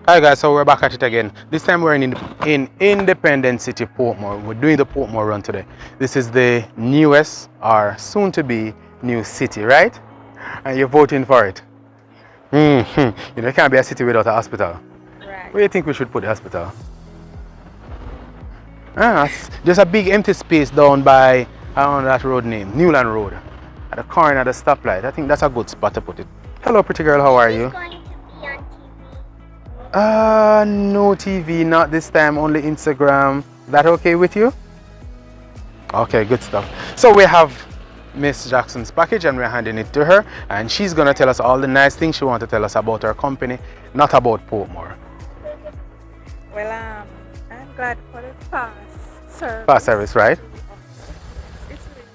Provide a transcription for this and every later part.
Hi guys, so we're back at it again. This time we're in Independent City, Portmore. We're doing the Portmore run today. This is the newest or soon to be new city, right? And you're voting for it. You know, it can't be a city without a hospital. Right. Where do you think we should put the hospital? It's just a big empty space down by, I don't know that road name, Newland Road. At the corner of the stoplight. I think that's a good spot to put it. Hello pretty girl, how are you? It's going to be on TV. No TV, not this time, only Instagram. That okay with you? Okay, good stuff. So we have Miss Jackson's package and we're handing it to her, and she's gonna tell us all the nice things she wants to tell us about her company, not about Portmore. Well, I'm glad for the fast service. Fast service, right? It's really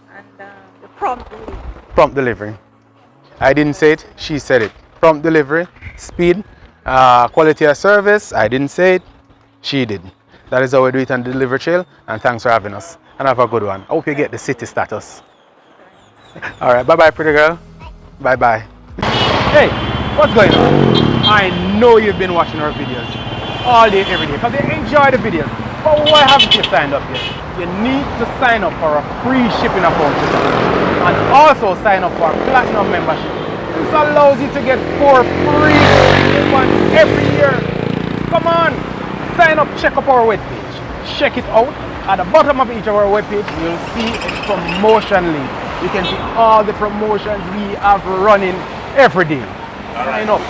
fast. And the prompt delivery. Prompt delivery. I didn't say it, she said it. Prompt delivery, speed, quality of service. I didn't say it, she did. That is how we do it on the delivery trail, and thanks for having us. And have a good one. I hope you get the city status. Alright, bye bye pretty girl. Bye bye. Hey, what's going on? I know you've been watching our videos all day, every day, because you enjoy the videos. But why haven't you signed up yet? You need to sign up for a free shipping account with us. And also sign up for a platinum membership. This allows you to get 4 free coupons every year. Come on, sign up, check up our webpage. Check it out. At the bottom of each of our webpage, you'll see a promotion link. You can see all the promotions we have running every day. Sign up.